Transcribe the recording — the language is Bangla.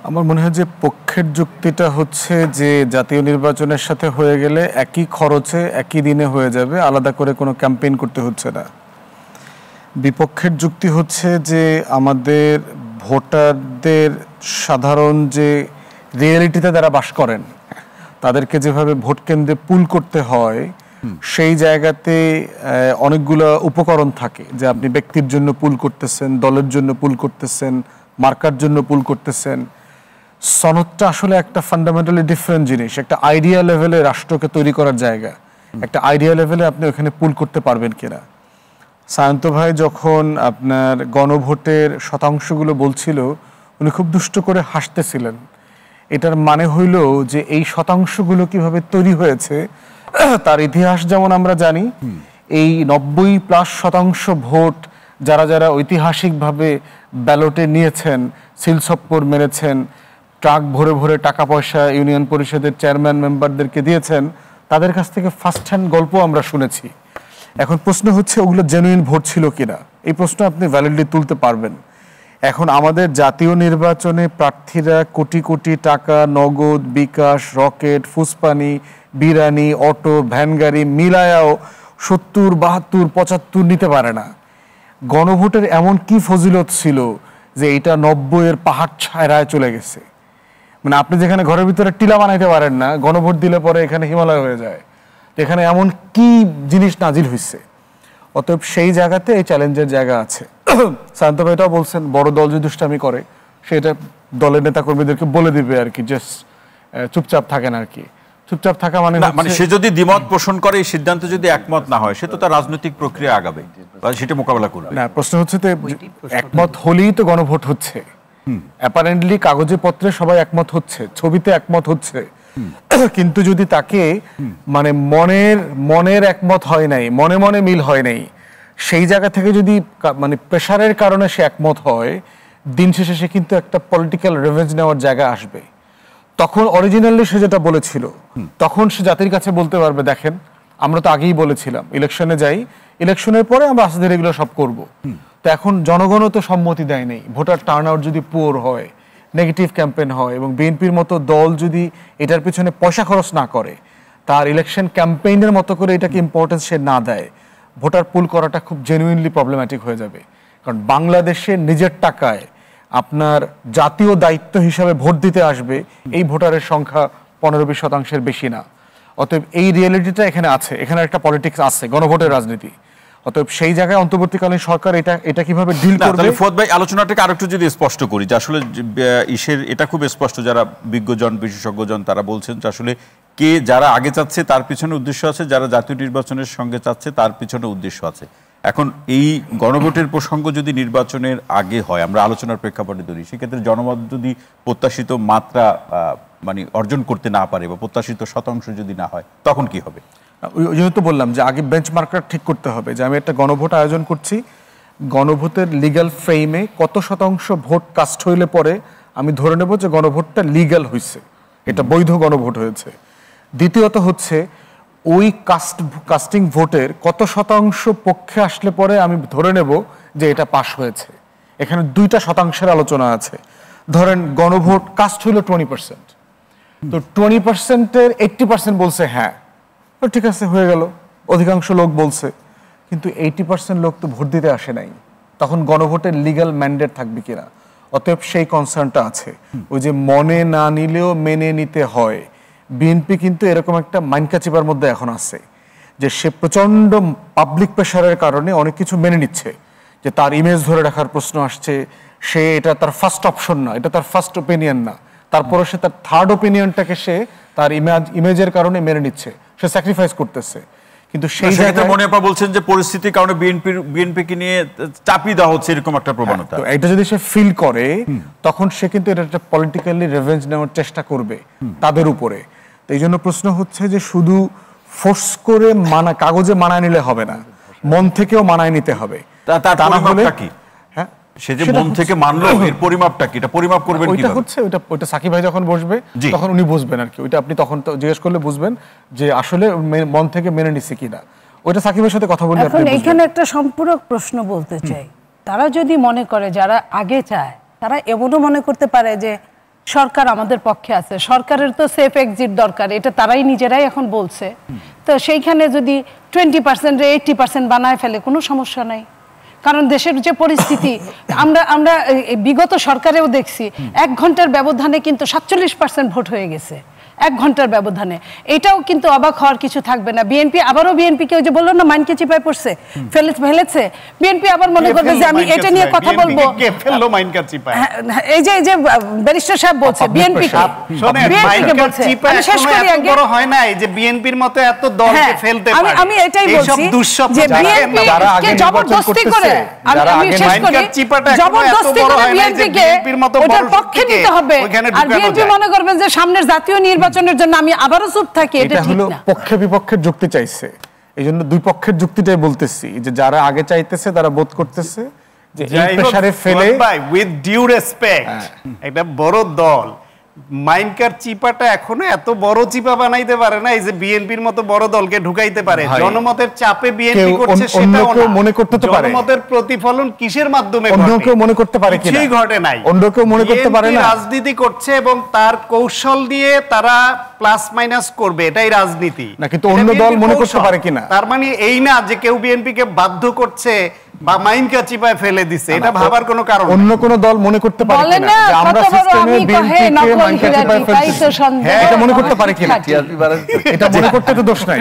আমার মনে হয় যে পক্ষের যুক্তিটা হচ্ছে যে জাতীয় নির্বাচনের সাথে হয়ে গেলে একই খরচে একই দিনে হয়ে যাবে, আলাদা করে কোনো ক্যাম্পেইন করতে হচ্ছে না। বিপক্ষের যুক্তি হচ্ছে যে আমাদের ভোটারদের সাধারণ যে রিয়েলিটিতে যারা বাস করেন তাদেরকে যেভাবে ভোট কেন্দ্রে পুল করতে হয় সেই জায়গাতে অনেকগুলো উপকরণ থাকে, যে আপনি ব্যক্তির জন্য পুল করতেছেন, দলের জন্য পুল করতেছেন, মার্কার জন্য পুল করতেছেন। সনদটা আসলে একটা ফান্ডামেন্টালি ডিফারেন্ট জিনিস। একটা আইডিয়া লেভেলে রাষ্ট্রকে তৈরি করার জায়গা, একটা আইডিয়া লেভেলে আপনি ওখানে পুল করতে পারবেন কিনা। সায়ন্ত ভাই যখন আপনার গণভোটের শতাংশগুলো বলছিল উনি খুব দুষ্ট করে হাসতেছিলেন। এটার মানে হইল যে এই শতাংশগুলো কিভাবে তৈরি হয়েছে তার ইতিহাস যেমন আমরা জানি, এই 90+ ভোট যারা যারা ঐতিহাসিকভাবে ব্যালটে নিয়েছেন, সিলসপ্পর মেরেছেন, ট্রাক ভরে ভরে টাকা পয়সা ইউনিয়ন পরিষদের চেয়ারম্যান মেম্বারদেরকে দিয়েছেন, তাদের কাছ থেকে ফার্স্ট হ্যান্ড গল্প আমরা শুনেছি। এখন প্রশ্ন হচ্ছে ওগুলো জেনুইন ভোট ছিল কিনা, এই প্রশ্ন আপনি ভ্যালিডলি তুলতে পারবেন। এখন আমাদের জাতীয় নির্বাচনে প্রার্থীরা কোটি কোটি টাকা নগদ, বিকাশ, রকেট, ফুসপানি, বিরানি, অটো, ভ্যান গাড়ি মিলায়াও 70, 72, 75 নিতে পারে না। গণভোটের এমন কি ফজিলত ছিল যে এটা 90-এর পাহাড় ছায়রায় চলে গেছে? মানে আপনি যেখানে ঘরের ভিতরে টিলা বানাইতে পারেন না, গণভোট দিলে পরে এখানে হিমালয় হয়ে যায়। এখানে এমন কি জিনিস নাজিল হয়েছে? অতএব সেই জায়গাতে এই চ্যালেঞ্জের জায়গা আছে। শান্ত ভাই এটাও বলছেন, বড় দল যদি দুষ্টামি করে সেটা দলের নেতা কর্মীদেরকে বলে দিবে আর কি, জাস্ট চুপচাপ থাকেন আর কি। চুপচাপ থাকা মানে সে যদি দ্বিমত পোষণ করে, এই সিদ্ধান্তে যদি একমত না হয়, সে তো তার রাজনৈতিক প্রক্রিয়া আগাবে, সেটা মোকাবেলা করবে না। প্রশ্ন হচ্ছে তো একমত হলেই তো গণভোট হচ্ছে। অ্যাপারেন্টলি কাগজে পত্রে সবাই একমত হচ্ছে, ছবিতে একমত হচ্ছে, কিন্তু যদি তাকে মানে মনের একমত হয় নাই, মনে মনে মিল হয় নাই, সেই জায়গা থেকে যদি মানে প্রেশারের কারণে সে একমত হয়, দিন শেষে সে কিন্তু একটা পলিটিক্যাল রিভেঞ্জ নেওয়ার জায়গা আসবে। তখন অরিজিনালি সে যেটা বলেছিল, তখন সে জাতির কাছে বলতে পারবে, দেখেন আমরা তো আগেই বলেছিলাম ইলেকশনে যাই, ইলেকশনের পরে আমরা আস্তে ধীরে এগুলো সব করব। তো এখন জনগণও তো সম্মতি দেয় নেই। ভোটার টার্ন আউট যদি পুয়ার হয়, নেগেটিভ ক্যাম্পেইন হয়, এবং বিএনপির মতো দল যদি এটার পিছনে পয়সা খরচ না করে, তার ইলেকশন ক্যাম্পেইনের মতো করে এটাকে ইম্পর্টেন্স সে না দেয়, ভোটার পুল করাটা খুব জেনুইনলি প্রবলেম্যাটিক হয়ে যাবে। কারণ বাংলাদেশে নিজের টাকায় আপনার জাতীয় দায়িত্ব হিসাবে ভোট দিতে আসবে এই ভোটারের সংখ্যা 15-20% বেশি না। অতএব এই রিয়েলিটিটা এখানে আছে, এখানে একটা পলিটিক্স আছে, গণভোটের রাজনীতি। অতএব সেই জায়গায় অন্তর্বর্তীকালীন সরকার এটা কিভাবে ডিল করবে। ফুয়াদ ভাই, আলোচনাটাকে আরেকটু যদি স্পষ্ট করি, যে আসলে এটা খুব স্পষ্ট, যারা বিজ্ঞজন বিশেষজ্ঞজন তারা বলছেন যে আসলে কে যারা আগে চাচ্ছে তার পিছনে উদ্দেশ্য আছে, যারা জাতীয় নির্বাচনের সঙ্গে চাচ্ছে তার পিছনে উদ্দেশ্য আছে। এখন এই গণভোটের প্রসঙ্গ যদি নির্বাচনের আগে হয়, আমরা আলোচনার প্রেক্ষাপটে ধরি, সেক্ষেত্রে জনমত যদি প্রত্যাশিত মাত্রা মানে অর্জন করতে না পারে বা প্রত্যাশিত শতাংশ যদি না হয়, তখন কি হবে? ওই জন্য তো বললাম যে আগে বেঞ্চমার্কটা ঠিক করতে হবে, যে আমি একটা গণভোট আয়োজন করছি, গণভোটের লিগ্যাল ফ্রেমে কত শতাংশ ভোট কাস্ট হইলে পরে আমি ধরে নেব যে গণভোটটা লিগ্যাল হয়েছে, এটা বৈধ গণভোট হয়েছে। দ্বিতীয়ত হচ্ছে ওই কাস্টিং ভোটের কত শতাংশ পক্ষে আসলে পরে আমি ধরে নেব যে এটা পাস হয়েছে। এখানে 2টা শতাংশের আলোচনা আছে। ধরেন গণভোট কাস্ট হইল 20%, তো 20%-এর 80% বলছে হ্যাঁ, ঠিক আছে হয়ে গেল, অধিকাংশ লোক বলছে, কিন্তু 80% লোক তো ভোট দিতে আসে নাই, তখন গণভোটের লিগ্যাল ম্যান্ডেট থাকবে কিনা। অতএব সেই কনসার্নটা আছে, ওই যে মনে না নিলেও মেনে নিতে হয়। বিএনপি কিন্তু এরকম একটা মাইনকাচিপার মধ্যে এখন আছে, যে সে প্রচন্ড পাবলিক প্রেশারের কারণে অনেক কিছু মেনে নিচ্ছে, যে তার ইমেজ ধরে রাখার প্রশ্ন আসছে, সে এটা তার ফার্স্ট অপশন না, এটা তার ফার্স্ট ওপিনিয়ন না, তারপরে সে তার থার্ড ওপিনিয়নটাকে সে তার ইমেজের কারণে মেনে নিচ্ছে, সে স্যাক্রিফাইস করতেছে। কিন্তু সেই জায়গায় মনে বলছেন যে পরিস্থিতির কারণে বিএনপিকে নিয়ে চাপিয়ে দেওয়া হচ্ছে, এরকম একটা প্রবণতা। তো এটা যদি সে ফিল করে, তখন সে কিন্তু এটা একটা পলিটিক্যালি রিভেঞ্জ নেওয়ার চেষ্টা করবে তাদের উপরে। তো এই জন্য প্রশ্ন হচ্ছে যে শুধু ফোর্স করে কাগজে মানায় নিলে হবে না, মন থেকেও মানায় নিতে হবে। তা না হলে কি? হ্যাঁ, সে যে মন থেকে মানলো, এর পরিমাপটা কি? এটা পরিমাপ করবেন কিভাবে? ওইটা হচ্ছে ওইটা সাকিব ভাই যখন বসবে তখন উনি বুঝবেন আর কি। ওইটা আপনি তখন তো জিজ্ঞেস করলে বুঝবেন যে আসলে মন থেকে মেনে নিছে কিনা। ওইটা সাকিবের সাথে কথা বললে আপনি বুঝবেন। এখানে একটা সম্পূরক প্রশ্ন বলতে চাই, তারা যদি মনে করে যারা আগে চায়, তারা এমনও মনে করতে পারে যে সরকার আমাদের পক্ষে আছে, সরকারের তো সেফ এক্সিট দরকার, এটা তারাই নিজেরাই এখন বলছে। তো সেইখানে যদি 20% 80% বানায় ফেলে কোনো সমস্যা নাই, কারণ দেশের যে পরিস্থিতি আমরা বিগত সরকারেও দেখছি 1 ঘন্টার ব্যবধানে কিন্তু 47% ভোট হয়ে গেছে, 1 ঘন্টার ব্যবধানে। এটাও কিন্তু অবাক হওয়ার কিছু থাকবে না। বিএনপি আবারও বিএনপিকে ওই যে বললো না মাইনকে চিপায় পড়ছে, ফেলেছে, বিএনপি আবার মনে করবে যে আমি এটা নিয়ে কথা বলবো। এই যে ব্যারিস্টার সাহেব বলছে বিএনপিকে বলছে, আমি শেষ করি আগে। বড় হয় না এই যে বিএনপির মতো এত দলকে ফেলতে পারে, আমি এটাই বলছি যে বিএনপিকে জবরদস্তি করে, আমি শেষ করি, জবরদস্তি করে বিএনপিকে ওটার পক্ষে নিতে হবে। আর বিএনপি মনে করবেন যে সামনের জাতীয় নির্বাচনের জন্য আমি আবারও চুপ থাকি, এটা ঠিক না। পক্ষে বিপক্ষের যুক্তি চাইছে, এই জন্য দুই পক্ষের যুক্তিটাই বলতেছি যে যারা আগে চাইতেছে তারা বোধ করতেছে যে এই প্রেসারে ফেলে, উইথ ডিউ রেসপেক্ট, একটা বড় দল মাইনকার চিপাটা এখনো এত বড় চিপা বানাইতে পারে না এই যে বিএনপির মতো বড় দলকে ঢুকাইতে পারে। জনমতের চাপে বিএনপি করছে, সেটাও না। মনে করতে তো পারে জনমতের প্রতিফলন কিসের মাধ্যমে ঘটে, অন্য কেউ মনে করতে পারে কিনা, কিছুই ঘটে নাই। অন্য কেউ মনে করতে পারে না। রাজনীতি করছে এবং তার কৌশল দিয়ে তারা প্লাস মাইনাস করবে, এটাই রাজনীতি না, কিন্তু অন্য দল মনে করতে পারে কিনা। তার মানে এই না যে কেউ বিএনপিকে বাধ্য করছে বা মাইনকা চিপায় ফেলে দিচ্ছে, এটা ভাবার কোনো কারণ। অন্য কোন দল মনে করতে পারে কিনা যে আমরা সিস্টেমে বিএনপিকে মাইনকা চিপায় ফেলতেছি, এটা মনে করতে পারে কিনা? এটা মনে করতে তো দোষ নাই।